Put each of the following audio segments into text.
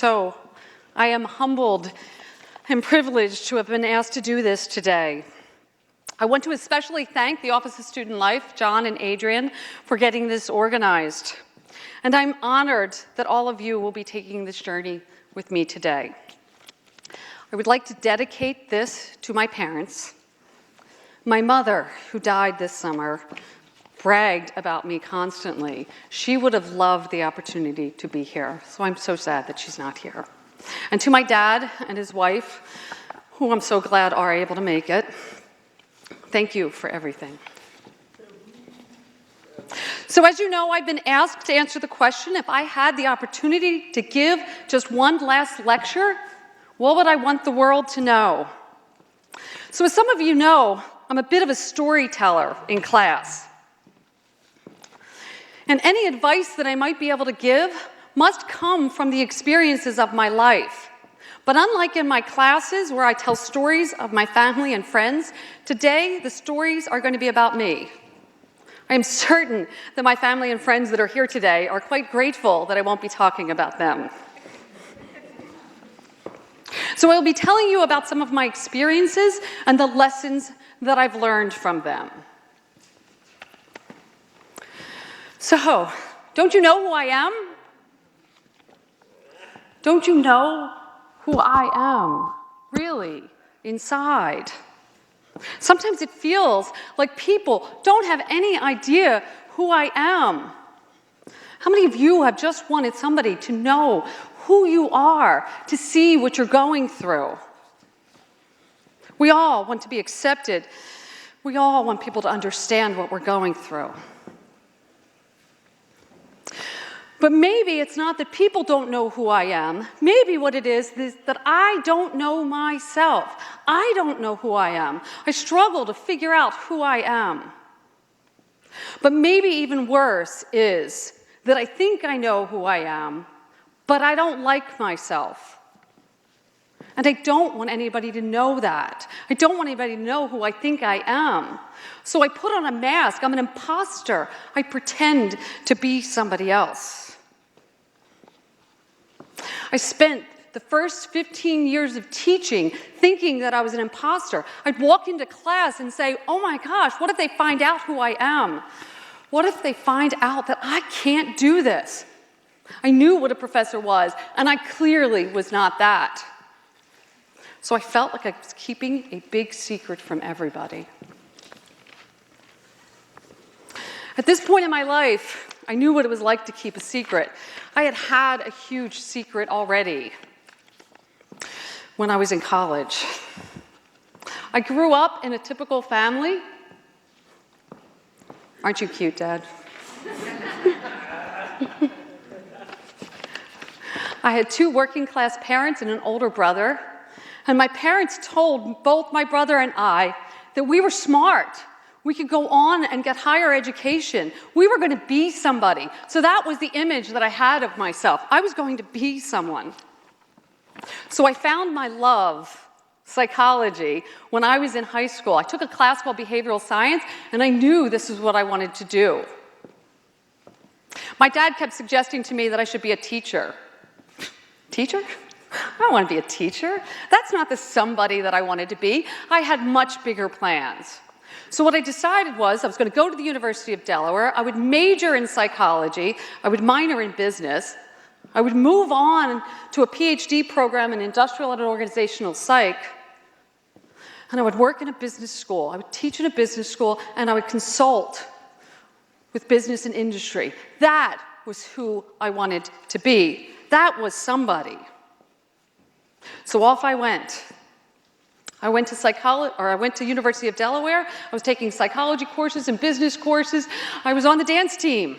So, I am humbled and privileged to have been asked to do this today. I want to especially thank the Office of Student Life, John and Adrian, for getting this organized. And I'm honored that all of you will be taking this journey with me today. I would like to dedicate this to my parents. My mother, who died this summer, bragged about me constantly. She would have loved the opportunity to be here, so I'm so sad that she's not here. And to my dad and his wife, who I'm so glad are able to make it, thank you for everything. So as you know, I've been asked to answer the question, if I had the opportunity to give just one last lecture, what would I want the world to know? So as some of you know, I'm a bit of a storyteller in class. And any advice that I might be able to give must come from the experiences of my life. But unlike in my classes where I tell stories of my family and friends, today the stories are going to be about me. I am certain that my family and friends that are here today are quite grateful that I won't be talking about them. So I'll be telling you about some of my experiences and the lessons that I've learned from them. So, don't you know who I am? Don't you know who I am, really, inside? Sometimes it feels like people don't have any idea who I am. How many of you have just wanted somebody to know who you are, to see what you're going through? We all want to be accepted. We all want people to understand what we're going through. But maybe it's not that people don't know who I am. Maybe what it is that I don't know myself. I don't know who I am. I struggle to figure out who I am. But maybe even worse is that I think I know who I am, but I don't like myself. And I don't want anybody to know that. I don't want anybody to know who I think I am. So I put on a mask. I'm an imposter. I pretend to be somebody else. I spent the first 15 years of teaching thinking that I was an imposter. I'd walk into class and say, oh my gosh, what if they find out who I am? What if they find out that I can't do this? I knew what a professor was, and I clearly was not that. So I felt like I was keeping a big secret from everybody. At this point in my life, I knew what it was like to keep a secret. I had had a huge secret already when I was in college. I grew up in a typical family. Aren't you cute, Dad? I had 2 working-class parents and an older brother. And my parents told both my brother and I that we were smart. We could go on and get higher education. We were going to be somebody. So that was the image that I had of myself. I was going to be someone. So I found my love, psychology, when I was in high school. I took a class called behavioral science, and I knew this is what I wanted to do. My dad kept suggesting to me that I should be a teacher. Teacher? I don't want to be a teacher. That's not the somebody that I wanted to be. I had much bigger plans. So what I decided was I was going to go to the University of Delaware. I would major in psychology. I would minor in business. I would move on to a PhD program in industrial and organizational psych. And I would work in a business school. I would teach in a business school, and I would consult with business and industry. That was who I wanted to be. That was somebody. So off I went. I went to University of Delaware. I was taking psychology courses and business courses. I was on the dance team.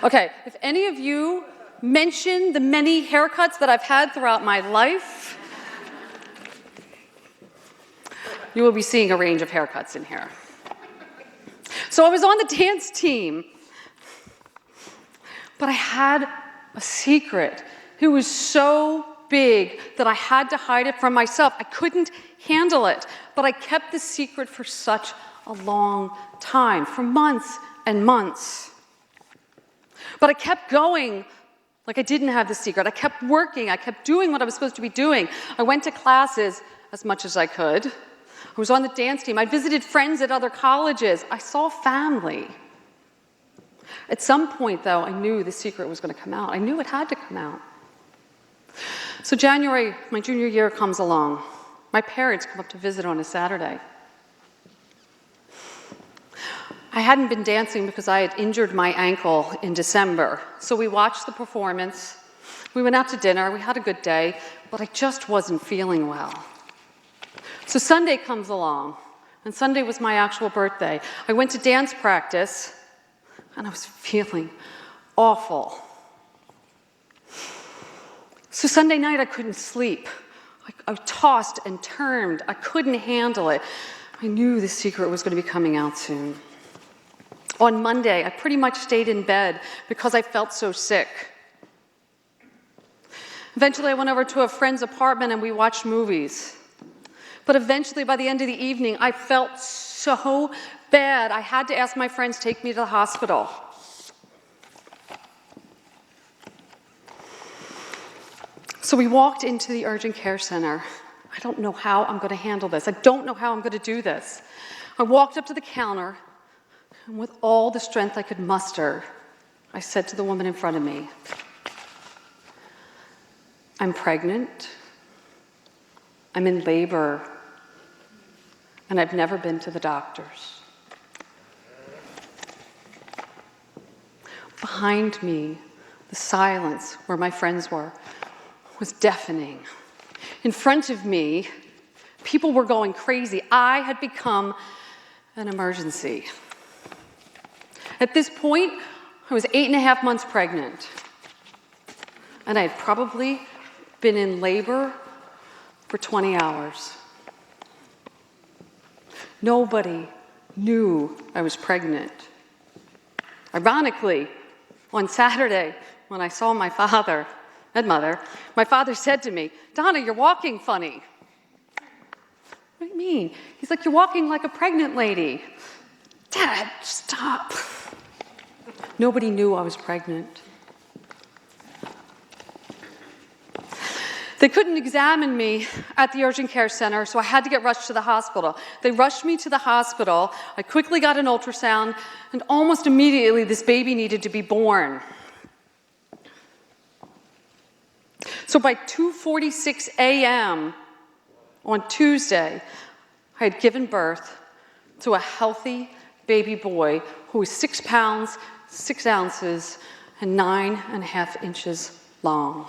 Okay, if any of you mention the many haircuts that I've had throughout my life, you will be seeing a range of haircuts in here. So I was on the dance team, but I had a secret. It was so big that I had to hide it from myself. I couldn't handle it, but I kept the secret for such a long time, for months and months. But I kept going Like I didn't have the secret. I kept working. I kept doing what I was supposed to be doing. I went to classes as much as I could. I was on the dance team. I visited friends at other colleges. I saw family. At some point, though, I knew the secret was going to come out. I knew it had to come out. So January, my junior year, comes along. My parents come up to visit on a Saturday. I hadn't been dancing because I had injured my ankle in December. So we watched the performance. We went out to dinner. We had a good day, but I just wasn't feeling well. So Sunday comes along, and Sunday was my actual birthday. I went to dance practice, and I was feeling awful. So Sunday night, I couldn't sleep. I tossed and turned. I couldn't handle it. I knew the secret was going to be coming out soon. On Monday, I pretty much stayed in bed because I felt so sick. Eventually, I went over to a friend's apartment and we watched movies. But eventually, by the end of the evening, I felt so bad. I had to ask my friends to take me to the hospital. So we walked into the urgent care center. I don't know how I'm going to handle this. I don't know how I'm going to do this. I walked up to the counter, and with all the strength I could muster, I said to the woman in front of me, "I'm pregnant, I'm in labor, and I've never been to the doctors." Behind me, the silence where my friends were was deafening. In front of me, people were going crazy. I had become an emergency. At this point, I was 8.5 months pregnant, and I had probably been in labor for 20 hours. Nobody knew I was pregnant. Ironically, on Saturday, when I saw my father and mother, my father said to me, "Donna, you're walking funny." "What do you mean?" He's like, "You're walking like a pregnant lady." "Dad, stop." Nobody knew I was pregnant. They couldn't examine me at the urgent care center, so I had to get rushed to the hospital. They rushed me to the hospital. I quickly got an ultrasound, and almost immediately this baby needed to be born. So by 2:46 a.m. on Tuesday, I had given birth to a healthy baby boy who was 6 pounds, 6 ounces, and 9.5 inches long.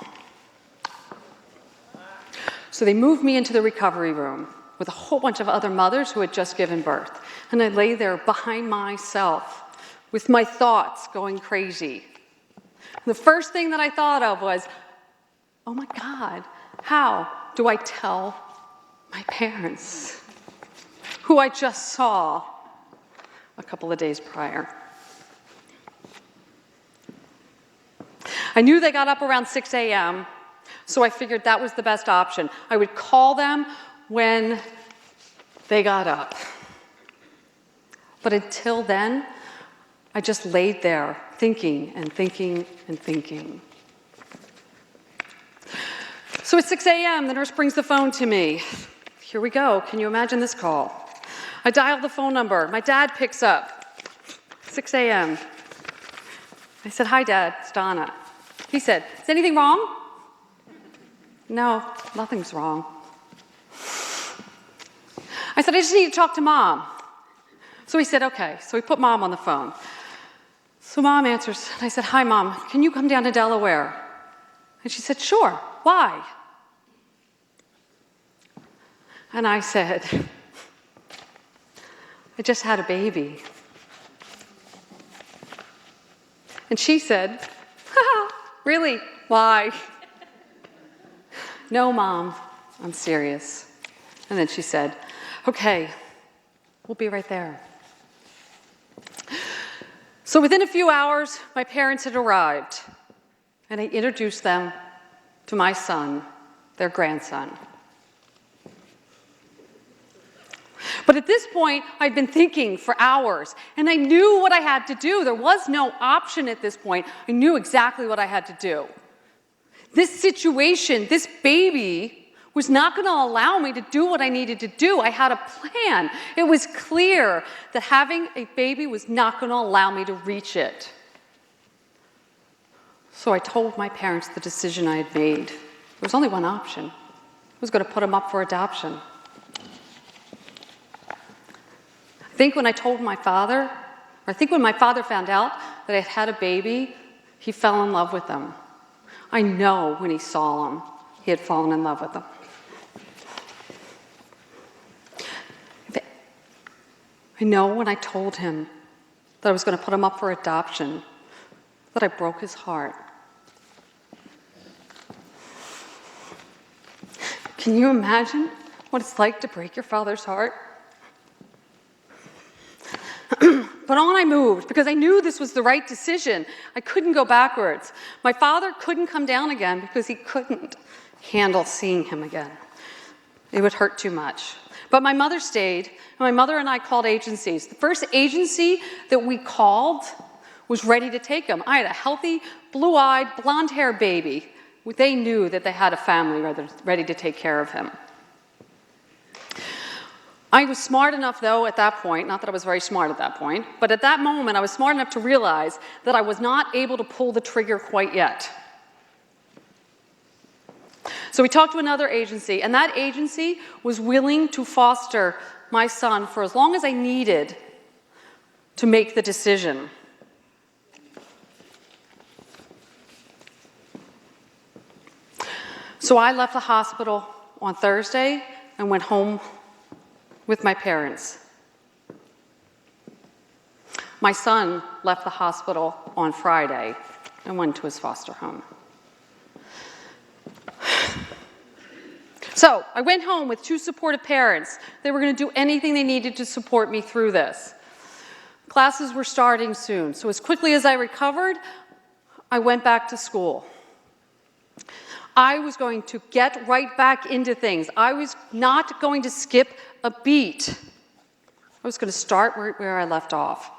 So they moved me into the recovery room with a whole bunch of other mothers who had just given birth. And I lay there behind myself with my thoughts going crazy. The first thing that I thought of was, oh my God, how do I tell my parents, who I just saw a couple of days prior? I knew they got up around 6 a.m., so I figured that was the best option. I would call them when they got up. But until then, I just laid there thinking and thinking and thinking. So at 6 a.m., the nurse brings the phone to me. Here we go. Can you imagine this call? I dial the phone number. My dad picks up. 6 a.m. I said, "Hi, Dad. It's Donna." He said, "Is anything wrong?" "No, nothing's wrong." I said, "I just need to talk to Mom." So he said, "Okay." So he put Mom on the phone. So Mom answers, and I said, "Hi, Mom. Can you come down to Delaware?" And she said, "Sure. Why?" And I said, "I just had a baby." And she said, "Really? Why?" "No, Mom, I'm serious." And then she said, "Okay, we'll be right there." So within a few hours, my parents had arrived, and I introduced them to my son, their grandson. But at this point, I'd been thinking for hours, and I knew what I had to do. There was no option at this point. I knew exactly what I had to do. This situation, this baby, was not going to allow me to do what I needed to do. I had a plan. It was clear that having a baby was not going to allow me to reach it. So I told my parents the decision I had made. There was only one option. I was going to put him up for adoption. I think when my father found out that I had a baby, he fell in love with them. I know when he saw him, he had fallen in love with them. I know when I told him that I was going to put him up for adoption, that I broke his heart. Can you imagine what it's like to break your father's heart? But on I moved because I knew this was the right decision. I couldn't go backwards. My father couldn't come down again because he couldn't handle seeing him again. It would hurt too much. But my mother stayed, and my mother and I called agencies. The first agency that we called was ready to take him. I had a healthy, blue-eyed, blonde-haired baby. They knew that they had a family ready to take care of him. I was smart enough, though, at that point, not that I was very smart at that point, but at that moment I was smart enough to realize that I was not able to pull the trigger quite yet. So we talked to another agency, and that agency was willing to foster my son for as long as I needed to make the decision. So I left the hospital on Thursday and went home with my parents. My son left the hospital on Friday and went to his foster home. So I went home with 2 supportive parents. They were going to do anything they needed to support me through this. Classes were starting soon, so as quickly as I recovered, I went back to school. I was going to get right back into things. I was not going to skip a beat. I was going to start where I left off.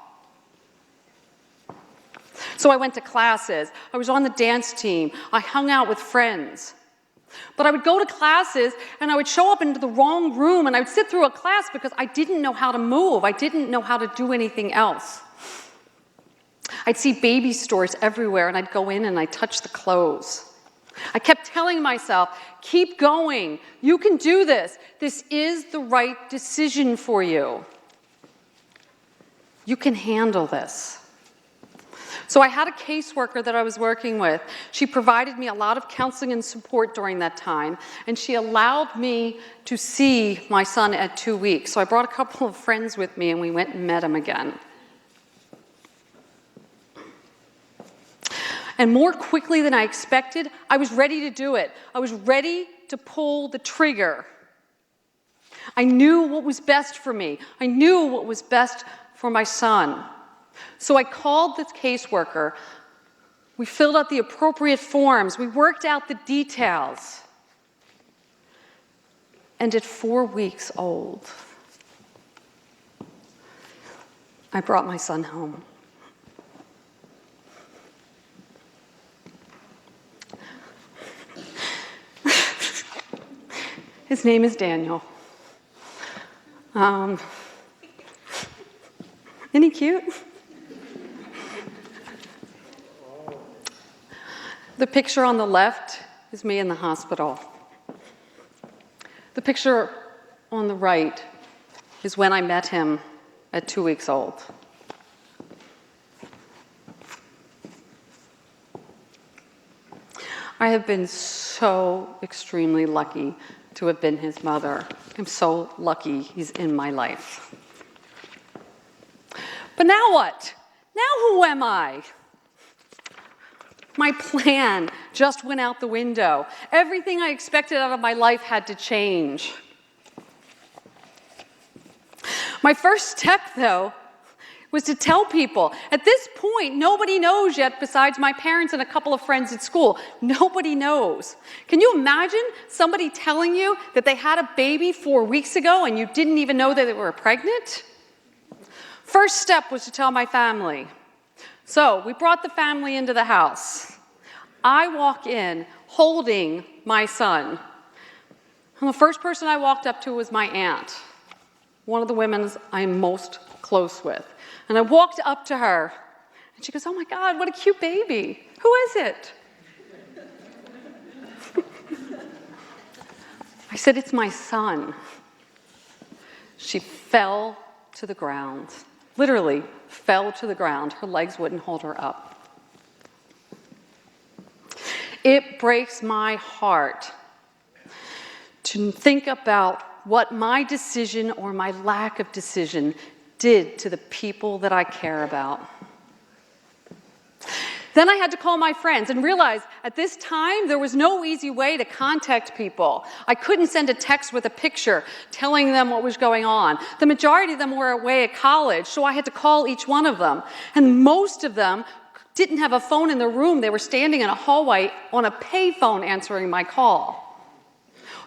So I went to classes. I was on the dance team. I hung out with friends. But I would go to classes and I would show up into the wrong room and I would sit through a class because I didn't know how to move. I didn't know how to do anything else. I'd see baby stores everywhere and I'd go in and I'd touch the clothes. I kept telling myself, keep going. You can do this. This is the right decision for you. You can handle this. So I had a caseworker that I was working with. She provided me a lot of counseling and support during that time, and she allowed me to see my son at 2 weeks. So I brought a couple of friends with me, and we went and met him again. And more quickly than I expected, I was ready to do it. I was ready to pull the trigger. I knew what was best for me. I knew what was best for my son. So I called the caseworker. We filled out the appropriate forms. We worked out the details. And at 4 weeks old, I brought my son home. His name is Daniel. Isn't he cute? The picture on the left is me in the hospital. The picture on the right is when I met him at 2 weeks old. I have been so extremely lucky to have been his mother. I'm so lucky he's in my life. But now what? Now who am I? My plan just went out the window. Everything I expected out of my life had to change. My first step, though, was to tell people. At this point, nobody knows yet besides my parents and a couple of friends at school. Nobody knows. Can you imagine somebody telling you that they had a baby 4 weeks ago and you didn't even know that they were pregnant? First step was to tell my family. So we brought the family into the house. I walk in holding my son. And the first person I walked up to was my aunt, one of the women I'm most close with. And I walked up to her, and she goes, "Oh my God, what a cute baby. Who is it?" I said, "It's my son." She fell to the ground, literally fell to the ground. Her legs wouldn't hold her up. It breaks my heart to think about what my decision or my lack of decision did to the people that I care about. Then I had to call my friends and realize at this time there was no easy way to contact people. I couldn't send a text with a picture telling them what was going on. The majority of them were away at college, so I had to call each one of them. And most of them didn't have a phone in their room. They were standing in a hallway on a payphone answering my call.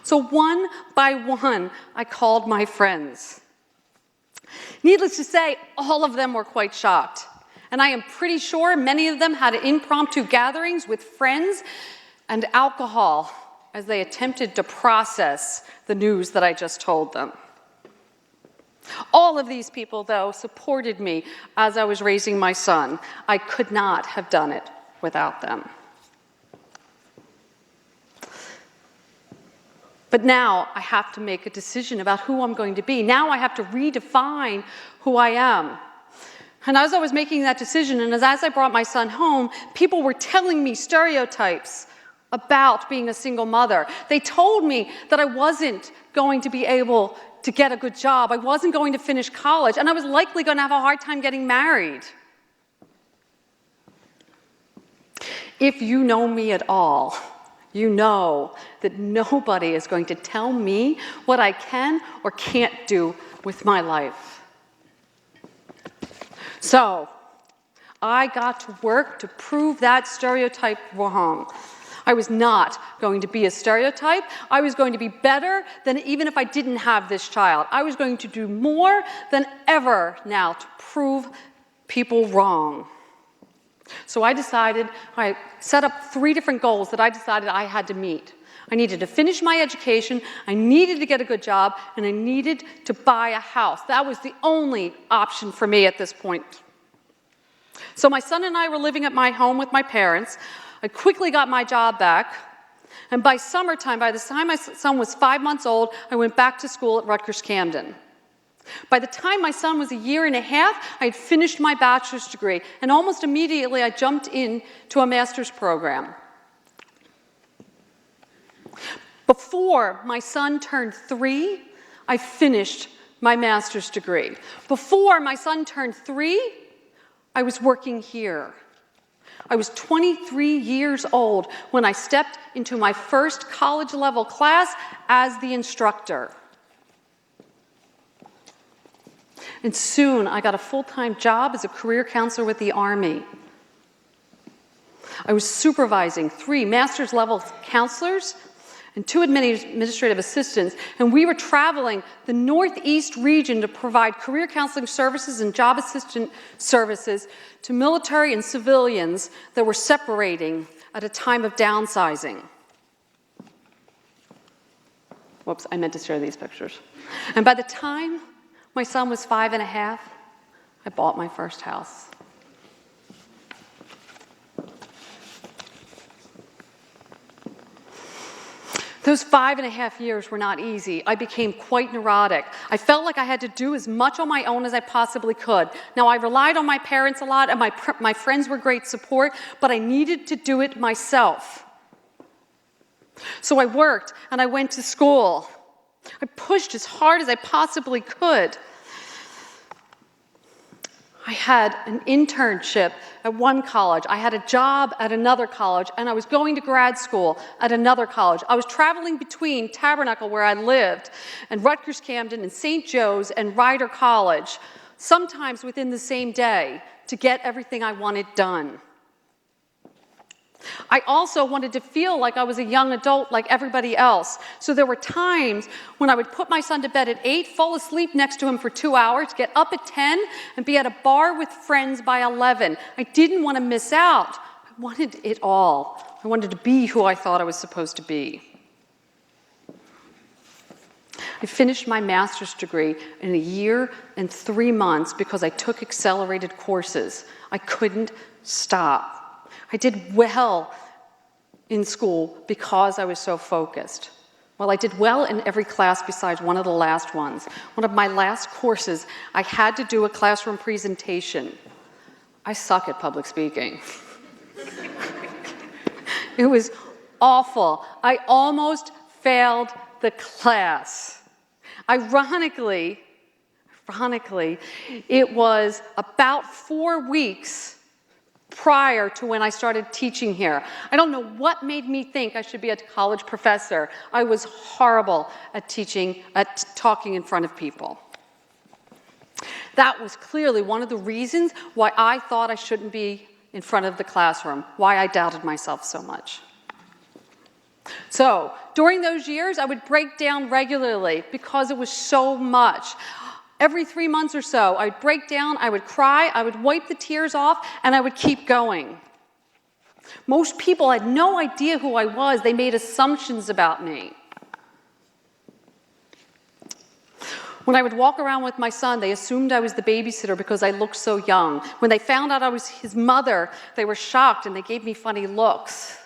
So one by one, I called my friends. Needless to say, all of them were quite shocked. And I am pretty sure many of them had impromptu gatherings with friends and alcohol as they attempted to process the news that I just told them. All of these people, though, supported me as I was raising my son. I could not have done it without them. But now I have to make a decision about who I'm going to be. Now I have to redefine who I am. And as I was making that decision, and as I brought my son home, people were telling me stereotypes about being a single mother. They told me that I wasn't going to be able to get a good job. I wasn't going to finish college, and I was likely going to have a hard time getting married. If you know me at all, you know that nobody is going to tell me what I can or can't do with my life. So, I got to work to prove that stereotype wrong. I was not going to be a stereotype. I was going to be better than even if I didn't have this child. I was going to do more than ever now to prove people wrong. So I set up 3 different goals that I decided I had to meet. I needed to finish my education, I needed to get a good job, and I needed to buy a house. That was the only option for me at this point. So my son and I were living at my home with my parents. I quickly got my job back, and by summertime, by the time my son was 5 months old, I went back to school at Rutgers Camden. By the time my son was 1.5 years, I had finished my bachelor's degree, and almost immediately I jumped into a master's program. Before my son turned 3, I finished my master's degree. Before my son turned 3, I was working here. I was 23 years old when I stepped into my first college-level class as the instructor. And soon I got a full-time job as a career counselor with the Army. I was supervising 3 master's-level counselors and 2 administrative assistants, and we were traveling the Northeast region to provide career counseling services and job assistant services to military and civilians that were separating at a time of downsizing. Whoops, I meant to share these pictures. And by the time my son was 5.5, I bought my first house. Those 5.5 years were not easy. I became quite neurotic. I felt like I had to do as much on my own as I possibly could. Now, I relied on my parents a lot, and my friends were great support, but I needed to do it myself. So I worked, and I went to school. I pushed as hard as I possibly could. I had an internship at one college, I had a job at another college, and I was going to grad school at another college. I was traveling between Tabernacle, where I lived, and Rutgers Camden, and St. Joe's, and Rider College, sometimes within the same day, to get everything I wanted done. I also wanted to feel like I was a young adult like everybody else. So there were times when I would put my son to bed at 8, fall asleep next to him for 2 hours, get up at 10, and be at a bar with friends by 11. I didn't want to miss out. I wanted it all. I wanted to be who I thought I was supposed to be. I finished my master's degree in 1 year and 3 months because I took accelerated courses. I couldn't stop. I did well in school because I was so focused. Well, I did well in every class besides one of the last ones. One of my last courses, I had to do a classroom presentation. I suck at public speaking. It was awful. I almost failed the class. Ironically, it was about 4 weeks prior to when I started teaching here. I don't know what made me think I should be a college professor. I was horrible at talking in front of people. That was clearly one of the reasons why I thought I shouldn't be in front of the classroom, why I doubted myself so much. So, during those years, I would break down regularly because it was so much. Every 3 months or so, I'd break down, I would cry, I would wipe the tears off, and I would keep going. Most people had no idea who I was. They made assumptions about me. When I would walk around with my son, they assumed I was the babysitter because I looked so young. When they found out I was his mother, they were shocked and they gave me funny looks.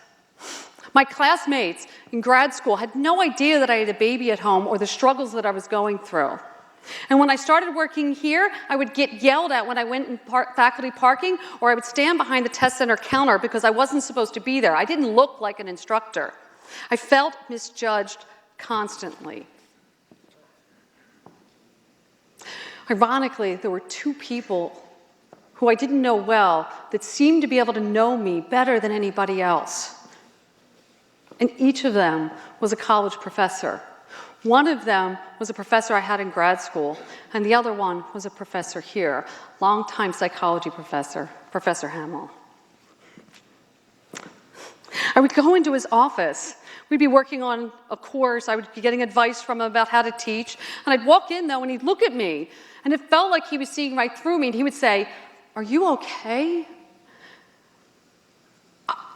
My classmates in grad school had no idea that I had a baby at home or the struggles that I was going through. And when I started working here, I would get yelled at when I went in faculty parking, or I would stand behind the test center counter because I wasn't supposed to be there. I didn't look like an instructor. I felt misjudged constantly. Ironically, there were 2 people who I didn't know well that seemed to be able to know me better than anybody else. And each of them was a college professor. One of them was a professor I had in grad school, and the other one was a professor here, longtime psychology professor, Professor Hamill. I would go into his office. We'd be working on a course. I would be getting advice from him about how to teach. And I'd walk in, though, and he'd look at me. And it felt like he was seeing right through me. And he would say, "Are you okay?"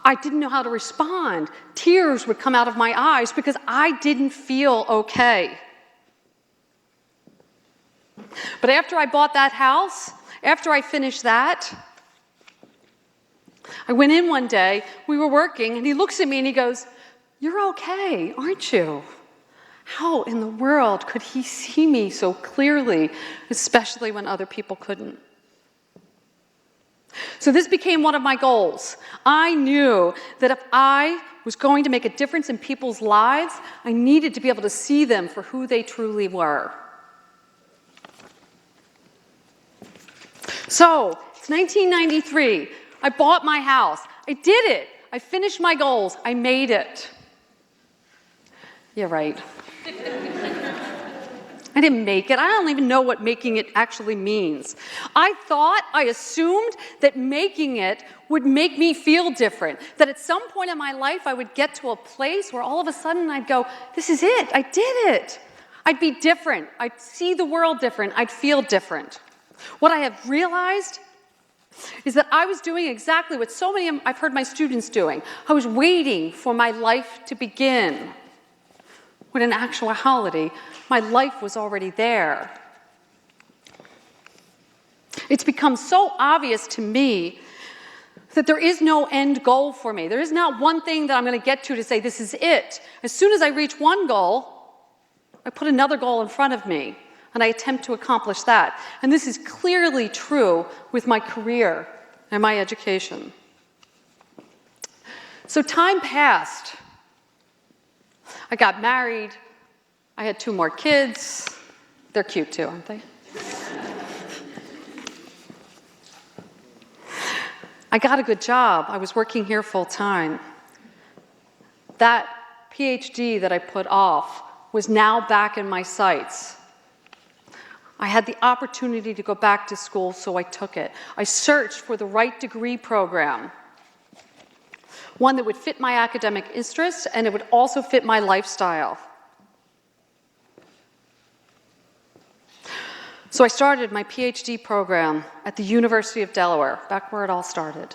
I didn't know how to respond. Tears would come out of my eyes because I didn't feel okay. But after I bought that house, after I finished that, I went in one day, we were working, and he looks at me and he goes, "You're okay, aren't you?" How in the world could he see me so clearly, especially when other people couldn't? So this became one of my goals. I knew that if I was going to make a difference in people's lives, I needed to be able to see them for who they truly were. So, it's 1993. I bought my house. I did it. I finished my goals. I made it. Yeah, right. I didn't make it. I don't even know what making it actually means. I assumed that making it would make me feel different. That at some point in my life I would get to a place where all of a sudden I'd go, "This is it. I did it." I'd be different. I'd see the world different. I'd feel different. What I have realized is that I was doing exactly what so many I've heard my students doing. I was waiting for my life to begin, when in actuality, my life was already there. It's become so obvious to me that there is no end goal for me. There is not one thing that I'm going to get to say, "This is it." As soon as I reach one goal, I put another goal in front of me, and I attempt to accomplish that. And this is clearly true with my career and my education. So time passed. I got married. I had 2 more kids. They're cute too, aren't they? I got a good job. I was working here full time. That PhD that I put off was now back in my sights. I had the opportunity to go back to school, so I took it. I searched for the right degree program, one that would fit my academic interests and it would also fit my lifestyle. So I started my PhD program at the University of Delaware, back where it all started.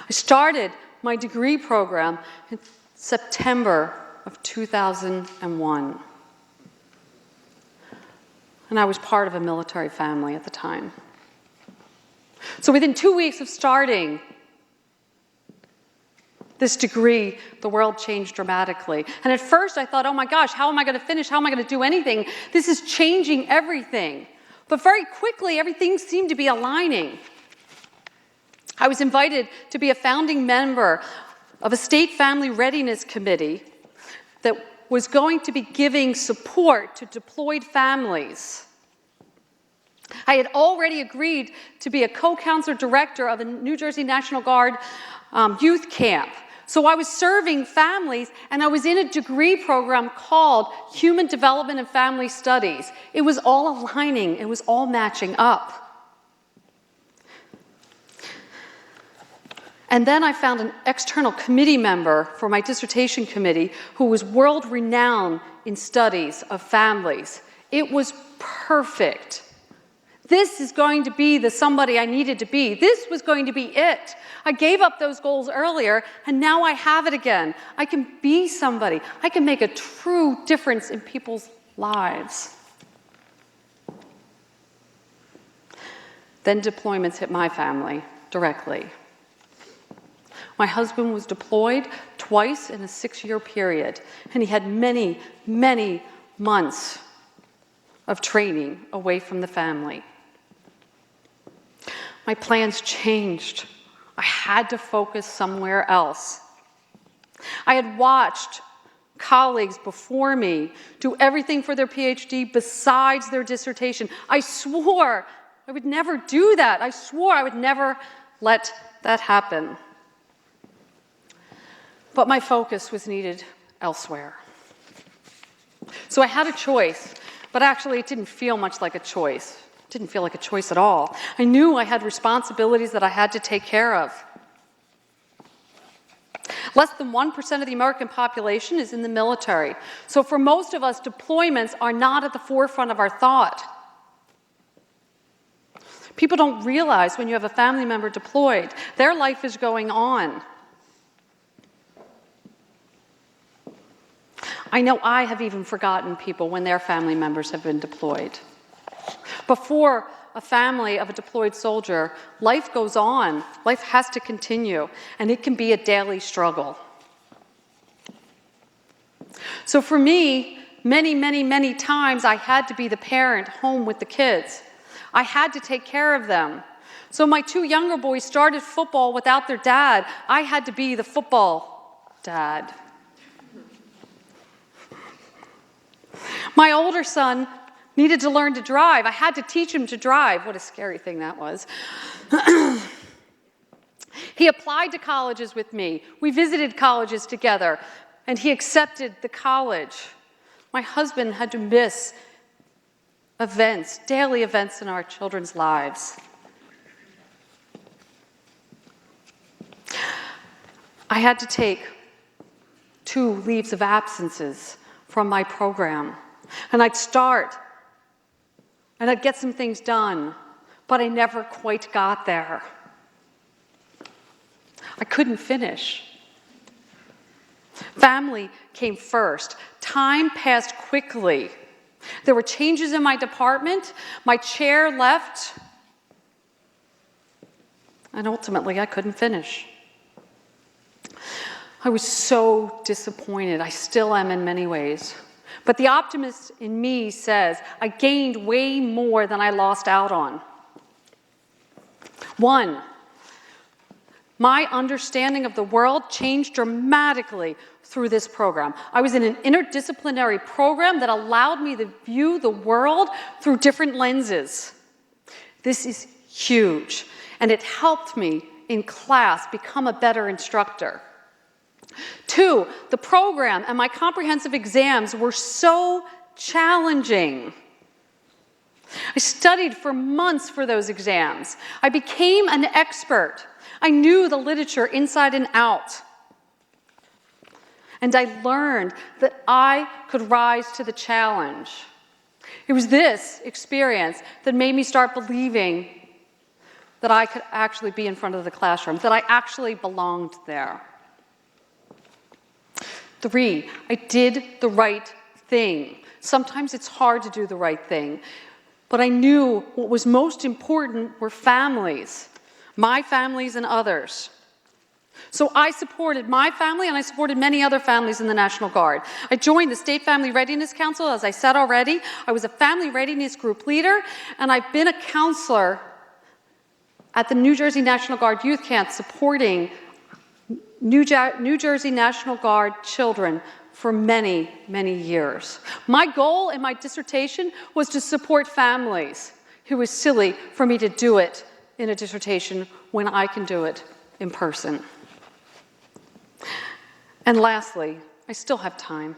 I started my degree program in September of 2001. And I was part of a military family at the time. So within 2 weeks of starting this degree, the world changed dramatically. And at first I thought, oh my gosh, how am I going to finish? How am I going to do anything? This is changing everything. But very quickly, everything seemed to be aligning. I was invited to be a founding member of a state family readiness committee that was going to be giving support to deployed families. I had already agreed to be a co-counselor director of a New Jersey National Guard youth camp. So I was serving families, and I was in a degree program called Human Development and Family Studies. It was all aligning. It was all matching up. And then I found an external committee member for my dissertation committee who was world-renowned in studies of families. It was perfect. This is going to be the somebody I needed to be. This was going to be it. I gave up those goals earlier, and now I have it again. I can be somebody. I can make a true difference in people's lives. Then deployments hit my family directly. My husband was deployed twice in a 6-year period, and he had many, many months of training away from the family. My plans changed. I had to focus somewhere else. I had watched colleagues before me do everything for their PhD besides their dissertation. I swore I would never do that. I swore I would never let that happen. But my focus was needed elsewhere. So I had a choice, but actually it didn't feel much like a choice. It didn't feel like a choice at all. I knew I had responsibilities that I had to take care of. Less than 1% of the American population is in the military. So for most of us, deployments are not at the forefront of our thought. People don't realize when you have a family member deployed, their life is going on. I know I have even forgotten people when their family members have been deployed. Before a family of a deployed soldier, life goes on. Life has to continue, and it can be a daily struggle. So for me, many, many, many times I had to be the parent home with the kids. I had to take care of them. So my 2 younger boys started football without their dad. I had to be the football dad. My older son needed to learn to drive. I had to teach him to drive. What a scary thing that was. He applied to colleges with me. We visited colleges together, and he accepted the college. My husband had to miss events, daily events in our children's lives. I had to take 2 leaves of absences from my program. And I'd start, and I'd get some things done, but I never quite got there. I couldn't finish. Family came first. Time passed quickly. There were changes in my department. My chair left. And ultimately, I couldn't finish. I was so disappointed. I still am in many ways. But the optimist in me says, I gained way more than I lost out on. 1, my understanding of the world changed dramatically through this program. I was in an interdisciplinary program that allowed me to view the world through different lenses. This is huge, and it helped me in class become a better instructor. 2, the program and my comprehensive exams were so challenging. I studied for months for those exams. I became an expert. I knew the literature inside and out. And I learned that I could rise to the challenge. It was this experience that made me start believing that I could actually be in front of the classroom, that I actually belonged there. 3, I did the right thing. Sometimes it's hard to do the right thing, but I knew what was most important were families, my families and others. So I supported my family, and I supported many other families in the National Guard. I joined the State Family Readiness Council, as I said already. I was a family readiness group leader, and I've been a counselor at the New Jersey National Guard Youth Camp supporting New Jersey National Guard children for many, many years. My goal in my dissertation was to support families. It was silly for me to do it in a dissertation when I can do it in person. And lastly, I still have time.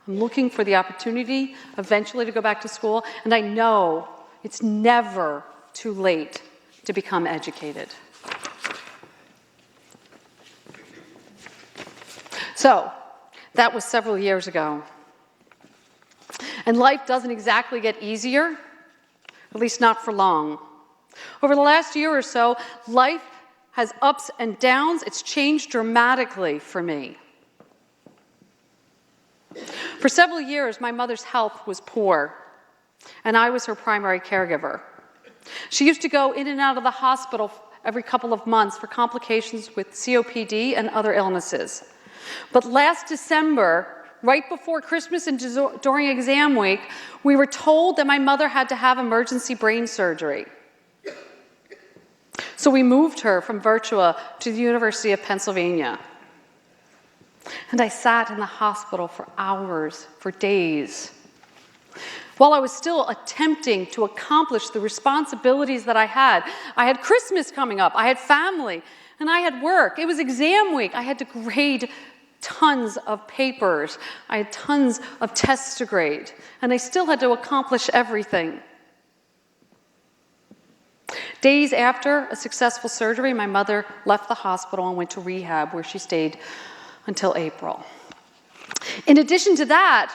I'm looking for the opportunity eventually to go back to school, and I know it's never too late to become educated. So, that was several years ago. And life doesn't exactly get easier, at least not for long. Over the last year or so, life has ups and downs. It's changed dramatically for me. For several years, my mother's health was poor, and I was her primary caregiver. She used to go in and out of the hospital every couple of months for complications with COPD and other illnesses. But last December, right before Christmas and during exam week, we were told that my mother had to have emergency brain surgery. So we moved her from Virtua to the University of Pennsylvania. And I sat in the hospital for hours, for days, while I was still attempting to accomplish the responsibilities that I had. I had Christmas coming up, I had family, and I had work. It was exam week. I had to grade tons of papers. I had tons of tests to grade, and I still had to accomplish everything. Days after a successful surgery, my mother left the hospital and went to rehab, where she stayed until April. In addition to that,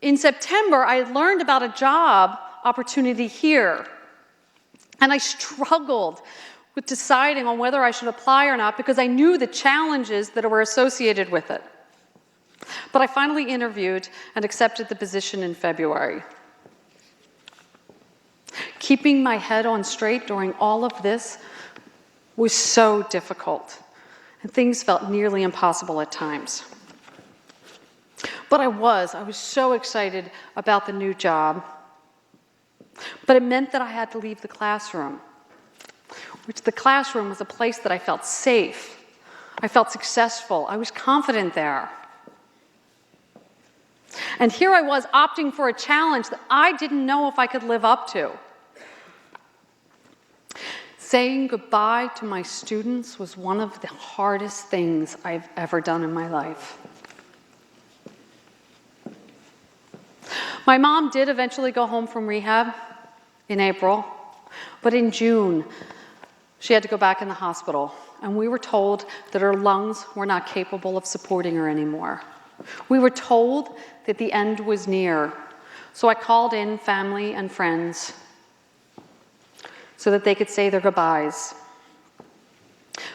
in September, I had learned about a job opportunity here, and I struggled with deciding on whether I should apply or not because I knew the challenges that were associated with it. But I finally interviewed and accepted the position in February. Keeping my head on straight during all of this was so difficult, and things felt nearly impossible at times. But I was so excited about the new job. But it meant that I had to leave the classroom, which the classroom was a place that I felt safe. I felt successful. I was confident there. And here I was opting for a challenge that I didn't know if I could live up to. Saying goodbye to my students was one of the hardest things I've ever done in my life. My mom did eventually go home from rehab in April, but in June, she had to go back in the hospital, and we were told that her lungs were not capable of supporting her anymore. We were told that the end was near, so I called in family and friends so that they could say their goodbyes.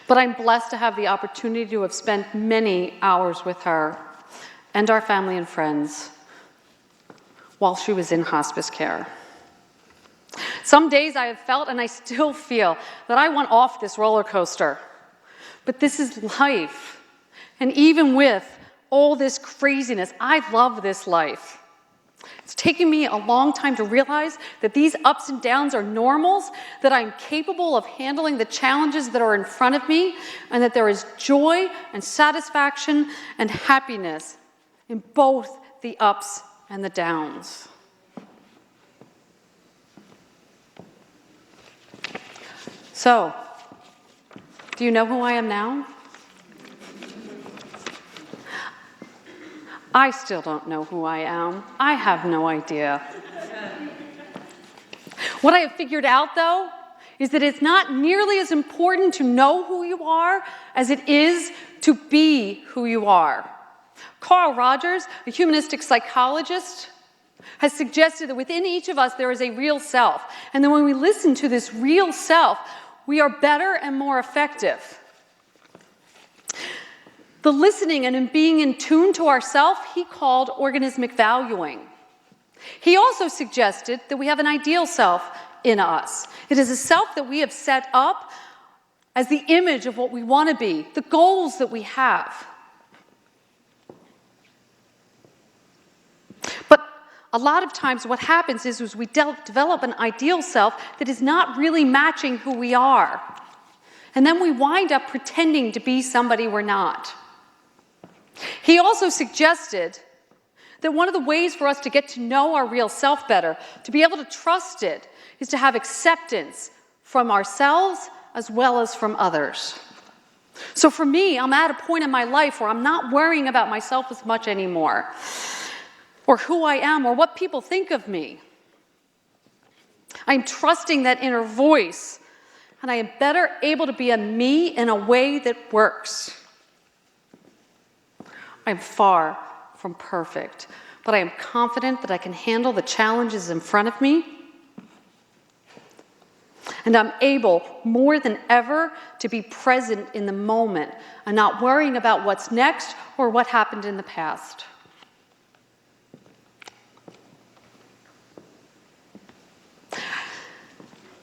But I'm blessed to have the opportunity to have spent many hours with her and our family and friends while she was in hospice care. Some days I have felt, and I still feel, that I want off this roller coaster. But this is life. And even with all this craziness, I love this life. It's taken me a long time to realize that these ups and downs are normals, that I'm capable of handling the challenges that are in front of me, and that there is joy and satisfaction and happiness in both the ups and the downs. So, do you know who I am now? I still don't know who I am. I have no idea. What I have figured out, though, is that it's not nearly as important to know who you are as it is to be who you are. Carl Rogers, a humanistic psychologist, has suggested that within each of us there is a real self. And then when we listen to this real self, we are better and more effective. The listening and in being in tune to ourself, he called organismic valuing. He also suggested that we have an ideal self in us. It is a self that we have set up as the image of what we want to be, the goals that we have. But a lot of times what happens is we develop an ideal self that is not really matching who we are. And then we wind up pretending to be somebody we're not. He also suggested that one of the ways for us to get to know our real self better, to be able to trust it, is to have acceptance from ourselves as well as from others. So for me, I'm at a point in my life where I'm not worrying about myself as much anymore, or who I am, or what people think of me. I'm trusting that inner voice, and I am better able to be a me in a way that works. I'm far from perfect, but I am confident that I can handle the challenges in front of me. And I'm able, more than ever, to be present in the moment and not worrying about what's next or what happened in the past.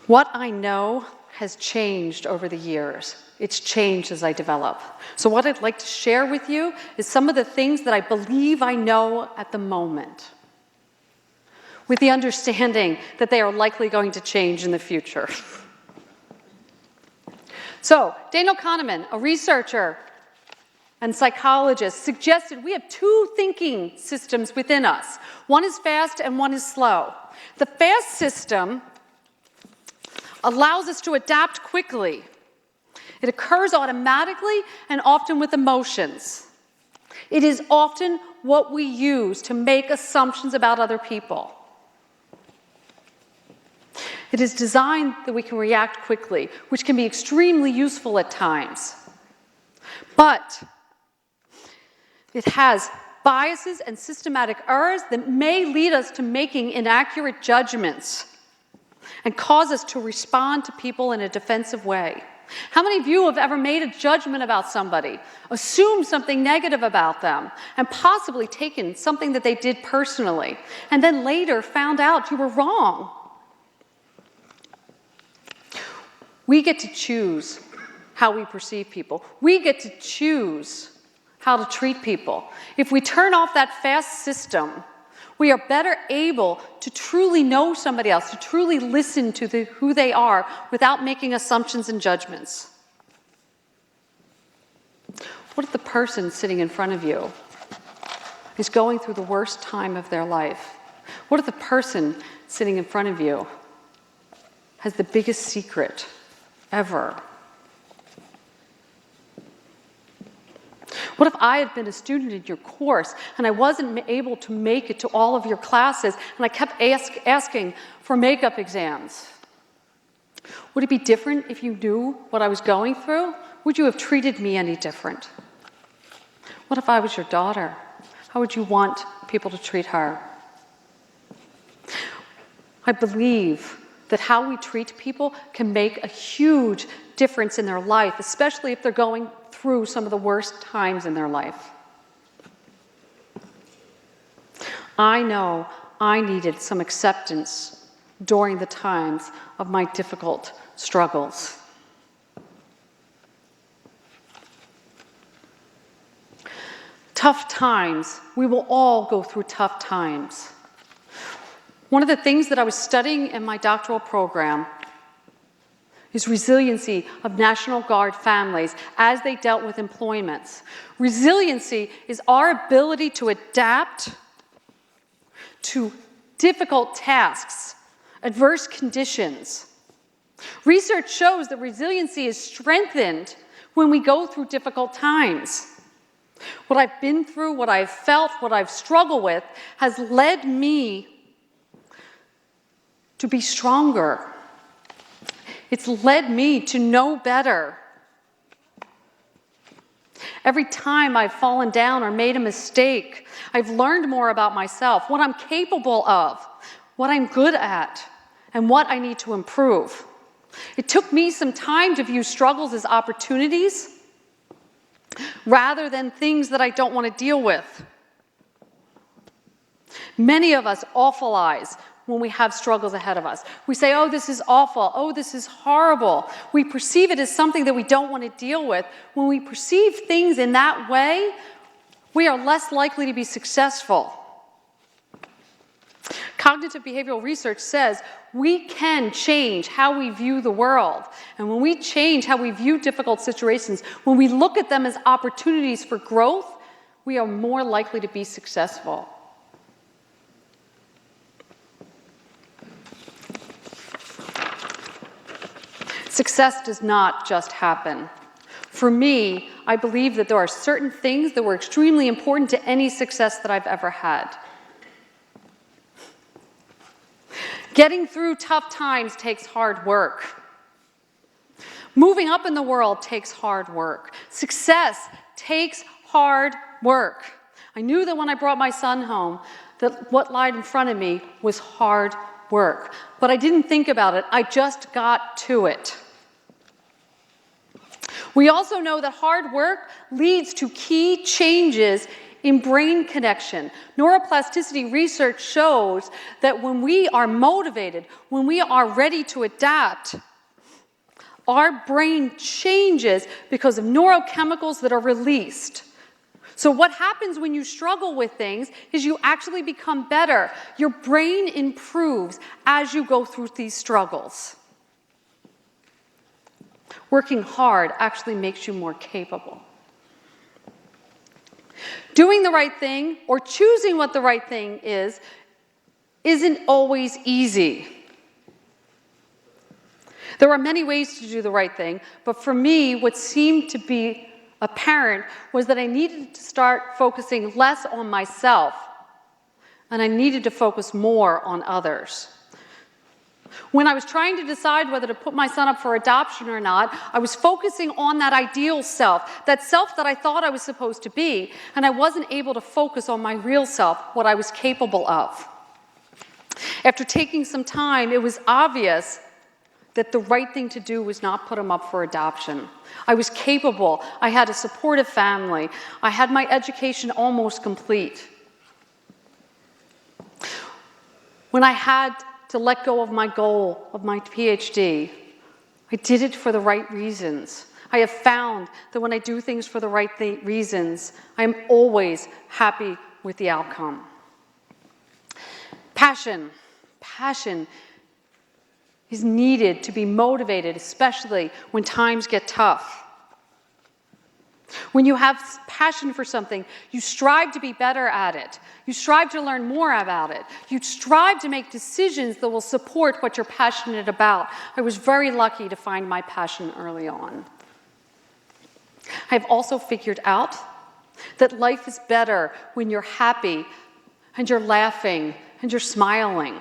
What I know has changed over the years. It's changed as I develop. So what I'd like to share with you is some of the things that I believe I know at the moment, with the understanding that they are likely going to change in the future. So, Daniel Kahneman, a researcher and psychologist, suggested we have two thinking systems within us. One is fast and one is slow. The fast system allows us to adapt quickly. It occurs automatically and often with emotions. It is often what we use to make assumptions about other people. It is designed that we can react quickly, which can be extremely useful at times. But it has biases and systematic errors that may lead us to making inaccurate judgments and cause us to respond to people in a defensive way. How many of you have ever made a judgment about somebody, assumed something negative about them, and possibly taken something that they did personally, and then later found out you were wrong? We get to choose how we perceive people. We get to choose how to treat people. If we turn off that fast system, we are better able to truly know somebody else, to truly listen to who they are without making assumptions and judgments. What if the person sitting in front of you is going through the worst time of their life? What if the person sitting in front of you has the biggest secret ever? What if I had been a student in your course and I wasn't able to make it to all of your classes and I kept asking for makeup exams? Would it be different if you knew what I was going through? Would you have treated me any different? What if I was your daughter? How would you want people to treat her? I believe that how we treat people can make a huge difference in their life, especially if they're going through some of the worst times in their life. I know I needed some acceptance during the times of my difficult struggles. Tough times. We will all go through tough times. One of the things that I was studying in my doctoral program is resiliency of National Guard families as they dealt with employments. Resiliency is our ability to adapt to difficult tasks, adverse conditions. Research shows that resiliency is strengthened when we go through difficult times. What I've been through, what I've felt, what I've struggled with has led me to be stronger. It's led me to know better. Every time I've fallen down or made a mistake, I've learned more about myself, what I'm capable of, what I'm good at, and what I need to improve. It took me some time to view struggles as opportunities rather than things that I don't want to deal with. Many of us awfulize when we have struggles ahead of us. We say, oh, this is awful. Oh, this is horrible. We perceive it as something that we don't want to deal with. When we perceive things in that way, we are less likely to be successful. Cognitive behavioral research says we can change how we view the world. And when we change how we view difficult situations, when we look at them as opportunities for growth, we are more likely to be successful. Success does not just happen. For me, I believe that there are certain things that were extremely important to any success that I've ever had. Getting through tough times takes hard work. Moving up in the world takes hard work. Success takes hard work. I knew that when I brought my son home, that what lied in front of me was hard work. But I didn't think about it. I just got to it. We also know that hard work leads to key changes in brain connection. Neuroplasticity research shows that when we are motivated, when we are ready to adapt, our brain changes because of neurochemicals that are released. So what happens when you struggle with things is you actually become better. Your brain improves as you go through these struggles. Working hard actually makes you more capable. Doing the right thing or choosing what the right thing is isn't always easy. There are many ways to do the right thing, but for me, what seemed to be apparent was that I needed to start focusing less on myself, and I needed to focus more on others. When I was trying to decide whether to put my son up for adoption or not, I was focusing on that ideal self that I thought I was supposed to be, and I wasn't able to focus on my real self, what I was capable of. After taking some time, it was obvious that the right thing to do was not put him up for adoption. I was capable. I had a supportive family. I had my education almost complete. When I had to let go of my goal of my PhD, I did it for the right reasons. I have found that when I do things for the right reasons, I am always happy with the outcome. Passion is needed to be motivated, especially when times get tough. When you have passion for something, you strive to be better at it. You strive to learn more about it. You strive to make decisions that will support what you're passionate about. I was very lucky to find my passion early on. I've also figured out that life is better when you're happy and you're laughing and you're smiling.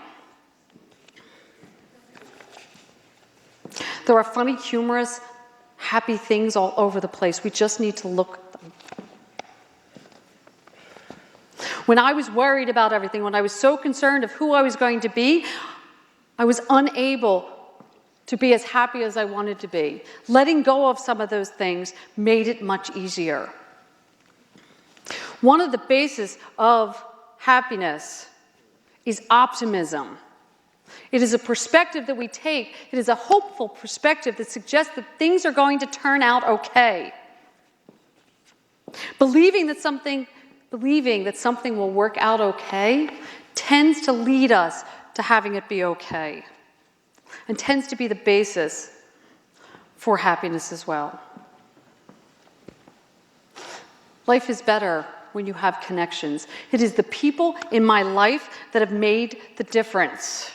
There are funny, humorous, happy things all over the place. We just need to look at them. When I was worried about everything, when I was so concerned of who I was going to be, I was unable to be as happy as I wanted to be. Letting go of some of those things made it much easier. One of the bases of happiness is optimism. It is a perspective that we take. It is a hopeful perspective that suggests that things are going to turn out okay. Believing that something will work out okay tends to lead us to having it be okay, and tends to be the basis for happiness as well. Life is better when you have connections. It is the people in my life that have made the difference.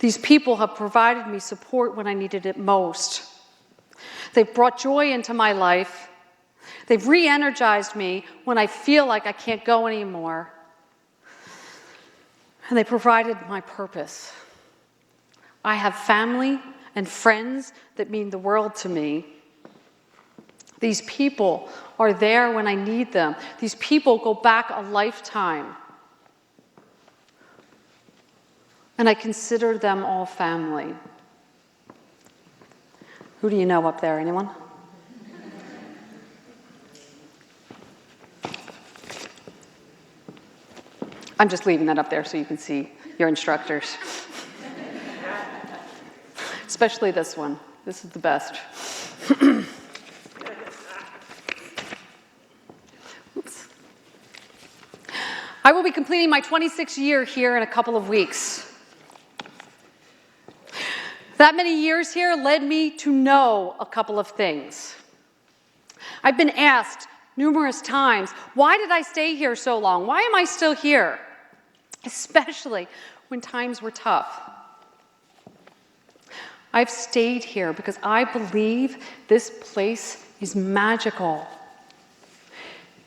These people have provided me support when I needed it most. They've brought joy into my life. They've re-energized me when I feel like I can't go anymore. And they provided my purpose. I have family and friends that mean the world to me. These people are there when I need them. These people go back a lifetime. And I consider them all family. Who do you know up there? Anyone? I'm just leaving that up there so you can see your instructors. Especially this one. This is the best. Oops. I will be completing my 26th year here in a couple of weeks. That many years here led me to know a couple of things. I've been asked numerous times, why did I stay here so long? Why am I still here? Especially when times were tough. I've stayed here because I believe this place is magical.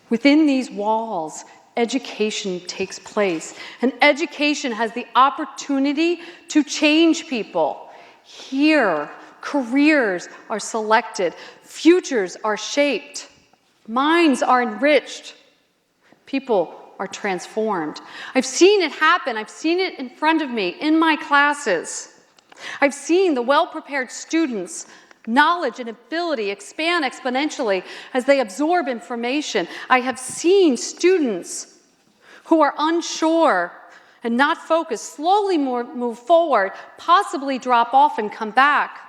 Within these walls, education takes place, and education has the opportunity to change people. Here, careers are selected, futures are shaped, minds are enriched, people are transformed. I've seen it happen. I've seen it in front of me in my classes. I've seen the well-prepared students' knowledge and ability expand exponentially as they absorb information. I have seen students who are unsure and not focused slowly move forward, possibly drop off and come back,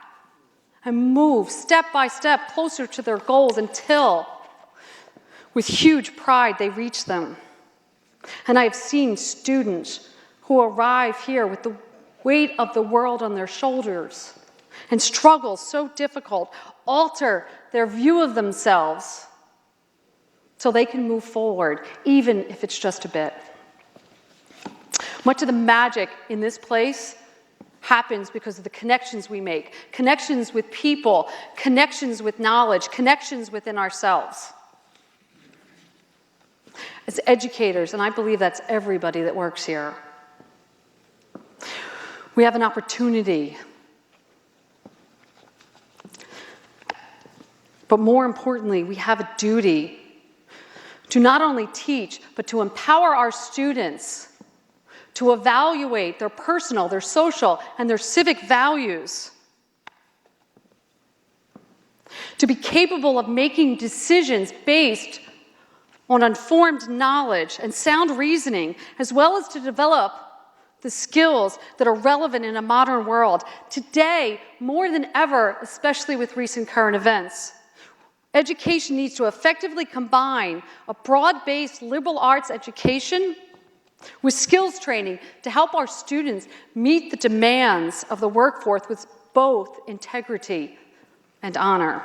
and move step by step closer to their goals until, with huge pride, they reach them. And I have seen students who arrive here with the weight of the world on their shoulders and struggles so difficult alter their view of themselves so they can move forward, even if it's just a bit. Much of the magic in this place happens because of the connections we make, connections with people, connections with knowledge, connections within ourselves. As educators, and I believe that's everybody that works here, we have an opportunity. But more importantly, we have a duty to not only teach, but to empower our students to evaluate their personal, their social, and their civic values, to be capable of making decisions based on informed knowledge and sound reasoning, as well as to develop the skills that are relevant in a modern world. Today, more than ever, especially with recent current events, education needs to effectively combine a broad-based liberal arts education with skills training to help our students meet the demands of the workforce with both integrity and honor.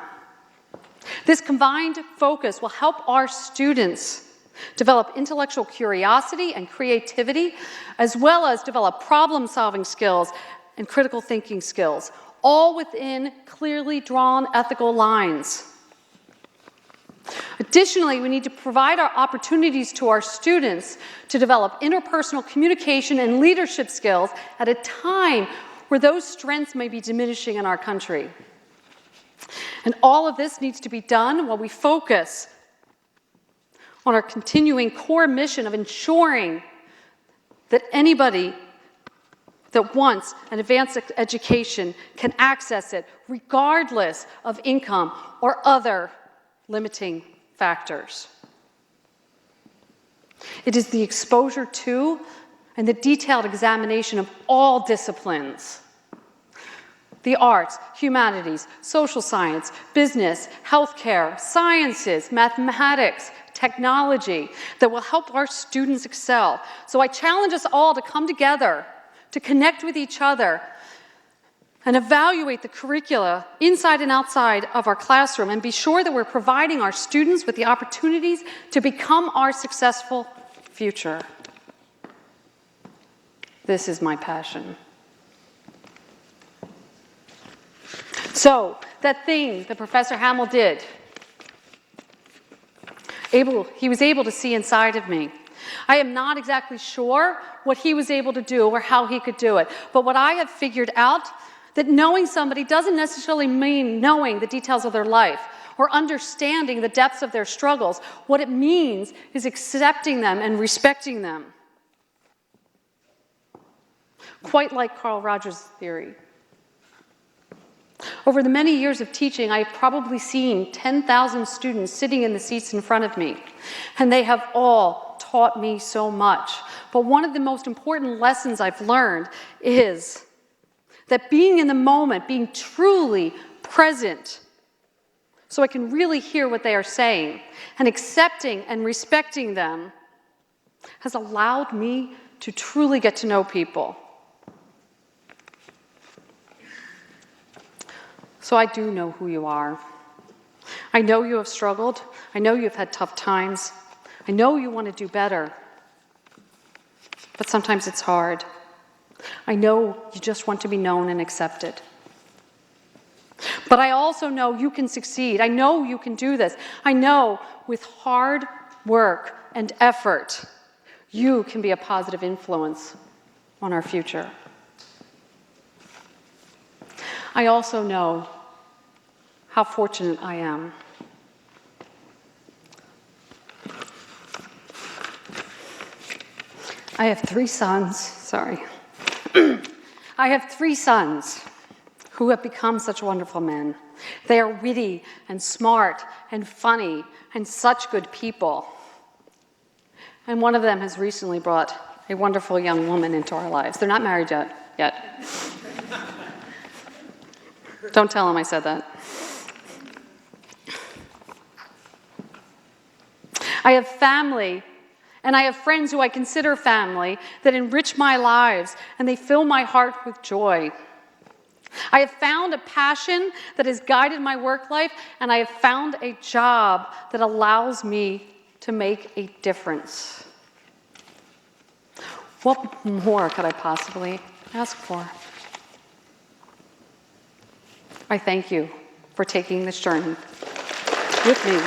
This combined focus will help our students develop intellectual curiosity and creativity, as well as develop problem-solving skills and critical thinking skills, all within clearly drawn ethical lines. Additionally, we need to provide our opportunities to our students to develop interpersonal communication and leadership skills at a time where those strengths may be diminishing in our country. And all of this needs to be done while we focus on our continuing core mission of ensuring that anybody that wants an advanced education can access it regardless of income or other limiting factors. It is the exposure to and the detailed examination of all disciplines, the arts, humanities, social science, business, healthcare, sciences, mathematics, technology, that will help our students excel. So I challenge us all to come together, to connect with each other, and evaluate the curricula inside and outside of our classroom, and be sure that we're providing our students with the opportunities to become our successful future. This is my passion. So, that thing that Professor Hamill did, he was able to see inside of me. I am not exactly sure what he was able to do or how he could do it, but what I have figured out, that knowing somebody doesn't necessarily mean knowing the details of their life or understanding the depths of their struggles. What it means is accepting them and respecting them. Quite like Carl Rogers' theory. Over the many years of teaching, I have probably seen 10,000 students sitting in the seats in front of me, and they have all taught me so much. But one of the most important lessons I've learned is that being in the moment, being truly present, so I can really hear what they are saying, and accepting and respecting them, has allowed me to truly get to know people. So I do know who you are. I know you have struggled. I know you've had tough times. I know you want to do better. But sometimes it's hard. I know you just want to be known and accepted. But I also know you can succeed. I know you can do this. I know with hard work and effort, you can be a positive influence on our future. I also know how fortunate I am. I have 3 sons, I have 3 sons who have become such wonderful men. They are witty and smart and funny and such good people. And one of them has recently brought a wonderful young woman into our lives. They're not married yet. Don't tell them I said that. I have family, and I have friends who I consider family that enrich my lives, and they fill my heart with joy. I have found a passion that has guided my work life, and I have found a job that allows me to make a difference. What more could I possibly ask for? I thank you for taking this journey with me.